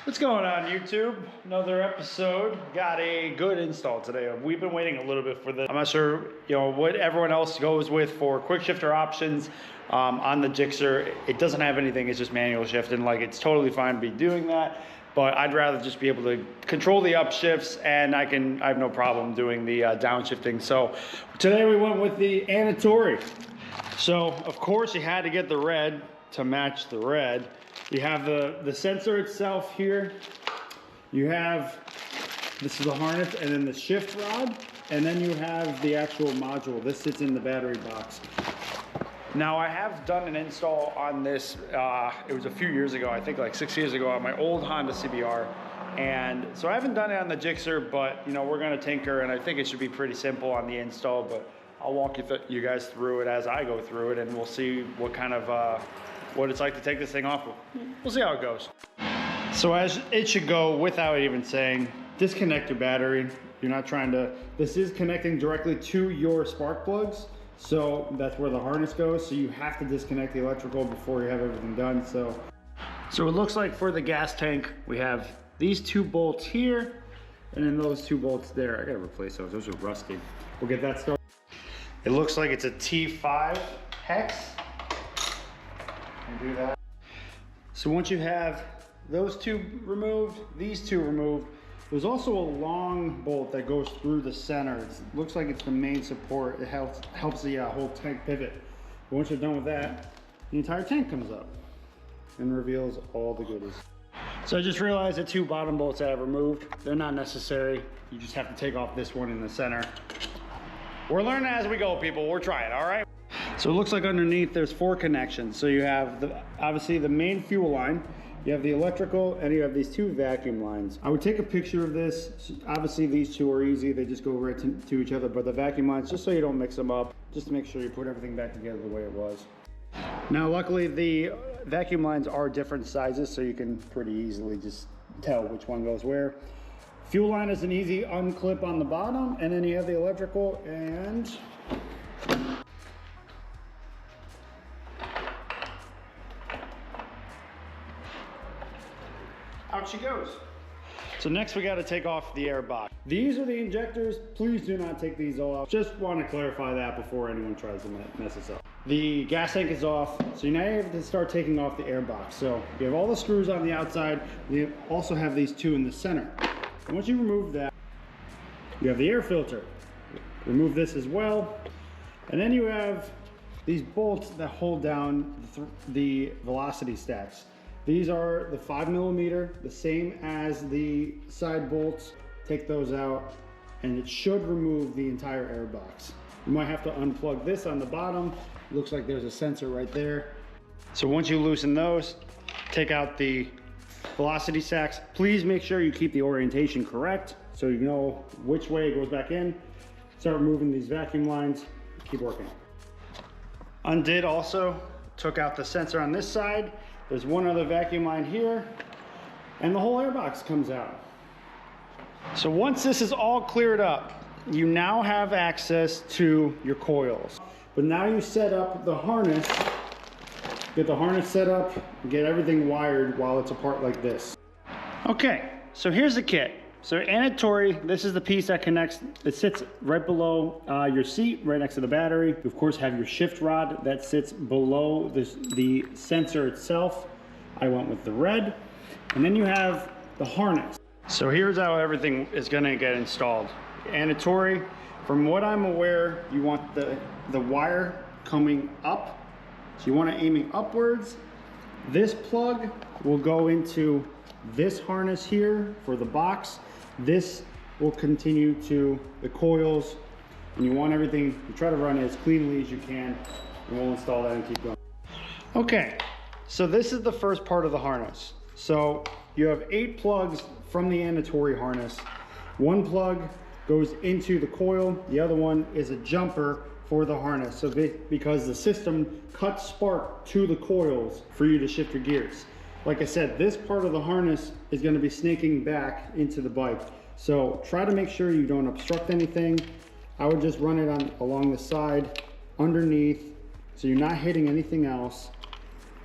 What's going on, YouTube? Another episode. Got a good install today. We've been waiting a little bit for this. I'm not sure, what everyone else goes with for quick shifter options on the Gixxer. It doesn't have anything. It's just manual shifting. Like, it's totally fine to be doing that, but I'd rather just be able to control the upshifts, and I have no problem doing the downshifting. So today we went with the Annitori. So of course you had to get the red to match the red. You have the sensor itself here. You have, this is the harness, and then the shift rod, and then you have the actual module. This sits in the battery box. Now I have done an install on this, it was a few years ago, I think like 6 years ago, on my old Honda CBR. And so I haven't done it on the Gixxer, but we're gonna tinker, and I think it should be pretty simple on the install, but I'll walk you guys through it as I go through it, and we'll see what kind of, what it's like to take this thing off. We'll see how it goes. So as it should go, without even saying, disconnect your battery. You're not trying to, this is connecting directly to your spark plugs. So that's where the harness goes. So you have to disconnect the electrical before you have everything done. So it looks like for the gas tank, we have these two bolts here, and then those two bolts there. I gotta replace those are rusty. We'll get that started. It looks like it's a T5 hex. Do that. So once you have those two removed, these two removed, there's also a long bolt that goes through the center. It looks like it's the main support. It helps the whole tank pivot. But once you're done with that, the entire tank comes up and reveals all the goodies. So I just realized the two bottom bolts that I've removed, they're not necessary. You just have to take off this one in the center. We're learning as we go, people. We're trying, all right? So it looks like underneath there's 4 connections. So you have obviously the main fuel line, you have the electrical, and you have these 2 vacuum lines. I would take a picture of this. Obviously these 2 are easy, they just go right to each other, but the vacuum lines, just so you don't mix them up, just to make sure you put everything back together the way it was. Now luckily the vacuum lines are different sizes, so you can pretty easily just tell which one goes where. Fuel line is an easy unclip on the bottom, and then you have the electrical, and out she goes. So next we got to take off the air box. These are the injectors. Please do not take these off. Just want to clarify that before anyone tries to mess this up. The gas tank is off, so now you have to start taking off the air box. So you have all the screws on the outside. You also have these 2 in the center. And once you remove that, you have the air filter. Remove this as well. And then you have these bolts that hold down the velocity stacks. These are the 5mm, the same as the side bolts. Take those out, and it should remove the entire air box. You might have to unplug this on the bottom. Looks like there's a sensor right there. So once you loosen those, take out the velocity stacks. Please make sure you keep the orientation correct so you know which way it goes back in. Start removing these vacuum lines, keep working. Undid also, took out the sensor on this side. There's one other vacuum line here, and the whole air box comes out. So once this is all cleared up, you now have access to your coils. But now you set up the harness, get the harness set up, get everything wired while it's apart like this. Okay, so here's the kit. So Annitori, this is the piece that connects, it sits right below your seat, right next to the battery. You of course have your shift rod that sits below the sensor itself. I went with the red. And then you have the harness. So here's how everything is gonna get installed. Annitori, from what I'm aware, you want the wire coming up. So you want it aiming upwards. This plug will go into this harness here for the box. This will continue to the coils, and you want everything, you try to run it as cleanly as you can, and we'll install that and keep going. Okay, so this is the first part of the harness. So you have 8 plugs from the Annitori harness. 1 plug goes into the coil, the other one is a jumper for the harness. So because the system cuts spark to the coils for you to shift your gears. Like I said, this part of the harness is going to be snaking back into the bike. So try to make sure you don't obstruct anything. I would just run it along the side, underneath, so you're not hitting anything else.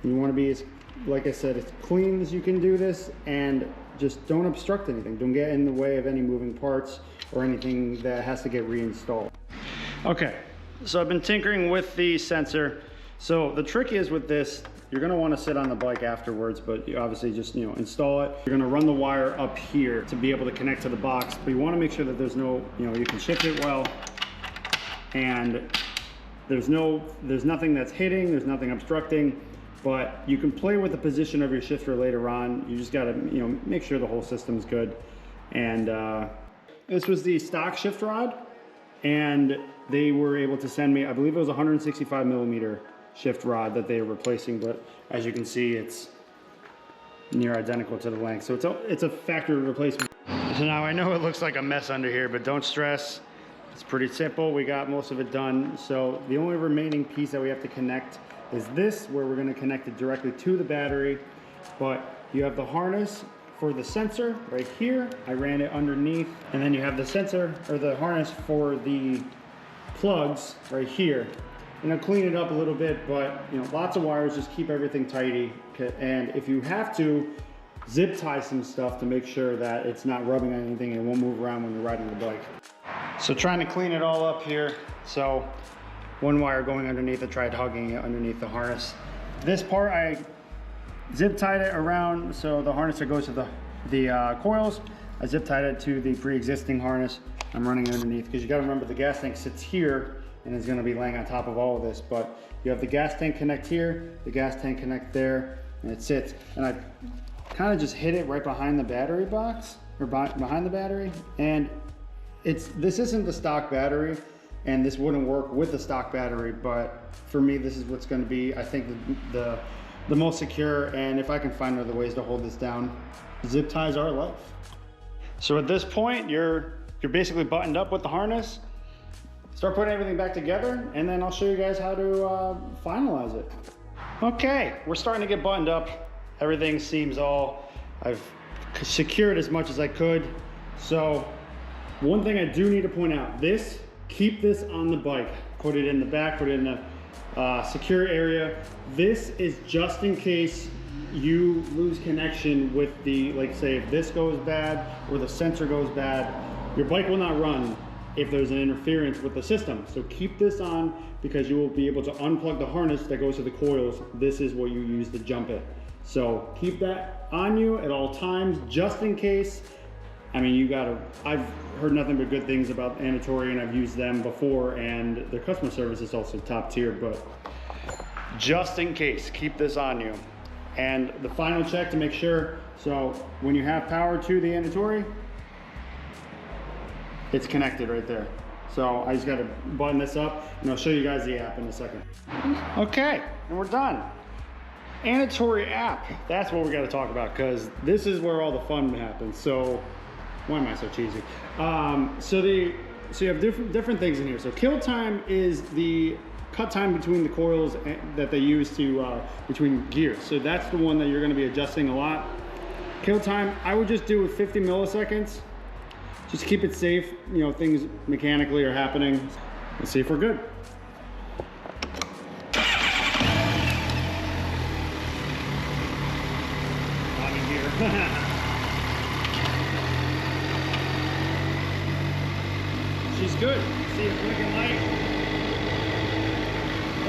You want to be as like I said, as clean as you can do this, and just don't obstruct anything. Don't get in the way of any moving parts or anything that has to get reinstalled. Okay, so I've been tinkering with the sensor. So the trick is with this, you're gonna wanna sit on the bike afterwards, but you obviously just, install it. You're gonna run the wire up here to be able to connect to the box, but you wanna make sure that there's no, you can shift it well, and there's nothing that's hitting, there's nothing obstructing, but you can play with the position of your shifter later on. You just gotta, make sure the whole system's good. And this was the stock shift rod, and they were able to send me, I believe it was 165 millimeter shift rod that they are replacing, but as you can see, it's near identical to the length. So it's a factory replacement. So now I know it looks like a mess under here, but don't stress. It's pretty simple. We got most of it done. So the only remaining piece that we have to connect is this, where we're gonna connect it directly to the battery. But you have the harness for the sensor right here. I ran it underneath. And then you have the sensor, or the harness for the plugs right here. Clean it up a little bit, but lots of wires, just keep everything tidy. And if you have to, zip tie some stuff to make sure that it's not rubbing on anything and it won't move around when you're riding the bike. So trying to clean it all up here. So one wire going underneath, I tried hugging it underneath the harness. This part, I zip tied it around, so the harness that goes to the coils, I zip tied it to the pre-existing harness. I'm running underneath, because you gotta remember the gas tank sits here and is gonna be laying on top of all of this, but you have the gas tank connect here, the gas tank connect there, and it sits. And I kind of just hit it right behind the battery box, or behind the battery. And this isn't the stock battery, and this wouldn't work with the stock battery, but for me, this is what's gonna be, I think, the most secure. And if I can find other ways to hold this down, zip ties are life. So at this point, you're basically buttoned up with the harness. Start putting everything back together, and then I'll show you guys how to finalize it. Okay, we're starting to get buttoned up. Everything seems I've secured as much as I could. So one thing I do need to point out, keep this on the bike. Put it in the back, put it in the secure area. This is just in case you lose connection with like say if this goes bad or the sensor goes bad, your bike will not run if there's an interference with the system. So keep this on, because you will be able to unplug the harness that goes to the coils. This is what you use to jump it. So keep that on you at all times, just in case. I mean, I've heard nothing but good things about Annitori, and I've used them before, and their customer service is also top tier, but just in case, keep this on you. And the final check to make sure, so when you have power to the Annitori, it's connected right there. So I just gotta button this up, and I'll show you guys the app in a second. Okay, and we're done. Annitori app, that's what we gotta talk about, because this is where all the fun happens. So, why am I so cheesy? So you have different things in here. So kill time is the cut time between the coils that they use between gears. So that's the one that you're gonna be adjusting a lot. Kill time, I would just do with 50 milliseconds. Just keep it safe, things mechanically are happening. Let's see if we're good. Not in here. She's good. See it blinking light.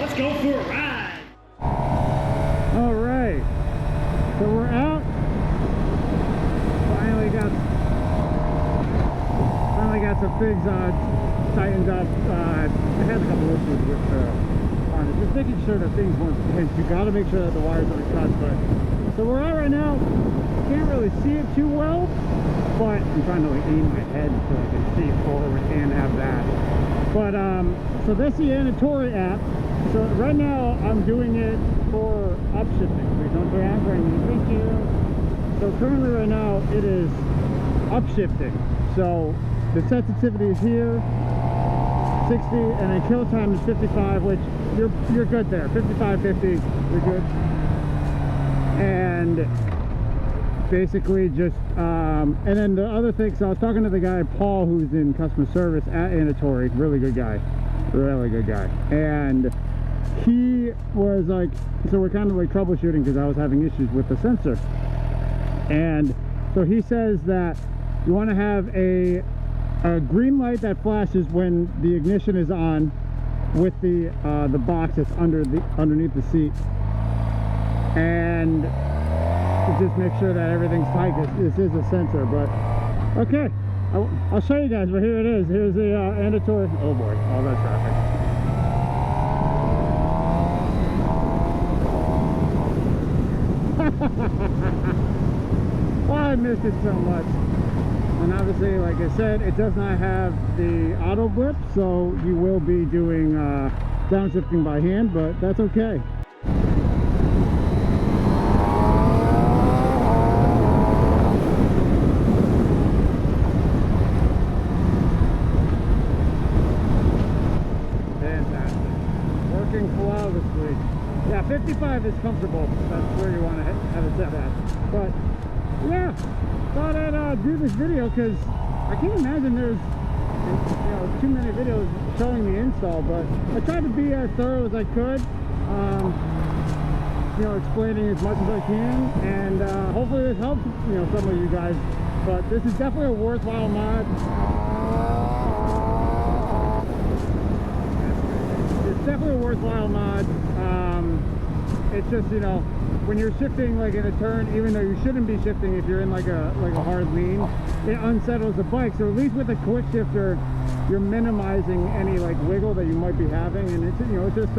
Let's go for a ride. All right, so we're out. Finally got some things tightened up. I had a couple issues with the harness, just making sure that things weren't pinched. You got to make sure that the wires aren't cut. But so we're out right now. Can't really see it too well, but I'm trying to aim my head so I can see forward and have that. But so that's the Annitori app. So right now I'm doing it for upshifting. Please don't grab for me. Thank you. So currently right now it is upshifting. So the sensitivity is here, 60, and then kill time is 55, which you're good there. 55, 50, you're good. And basically just, and then the other thing, so I was talking to the guy, Paul, who's in customer service at Annitori, really good guy. And he was like, so we're kind of like troubleshooting because I was having issues with the sensor. And so he says that you want to have a green light that flashes when the ignition is on with the box that's underneath the seat, and to just make sure that everything's tight. This is a sensor, but okay, I'll show you guys. But here it is. Here's the Annitori. Oh boy, all that traffic. Oh, I missed it so much. And obviously, like I said, it does not have the auto blip, so you will be doing downshifting by hand, but that's okay. Fantastic. Working flawlessly. Yeah, 55 is comfortable. That's where you want to have it set at. But yeah, thought I'd do this video because I can't imagine there's too many videos showing the install, but I tried to be as thorough as I could, explaining as much as I can, and hopefully this helps some of you guys. But this is definitely a worthwhile mod. It's definitely a worthwhile mod. It's just, when you're shifting like in a turn, even though you shouldn't be shifting if you're in like a hard lean, it unsettles the bike. So at least with a quick shifter, you're minimizing any like wiggle that you might be having, and it's it's just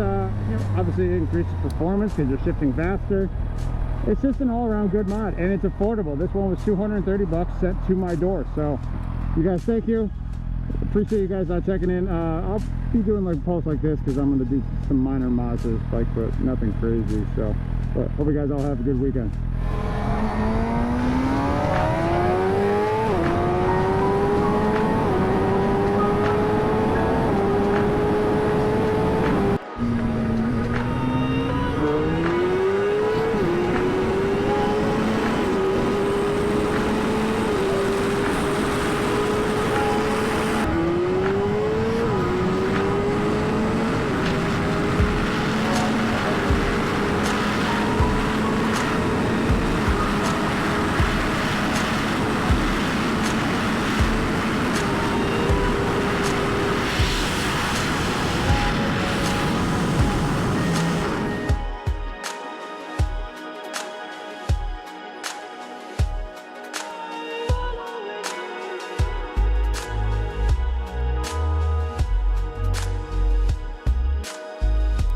obviously it increases performance because you're shifting faster. It's just an all-around good mod, and it's affordable. This one was 230 bucks sent to my door. So you guys, thank you. Appreciate you guys checking in. I'll be doing like posts like this because I'm going to do some minor mods to this bike, but nothing crazy. So, but hope you guys all have a good weekend.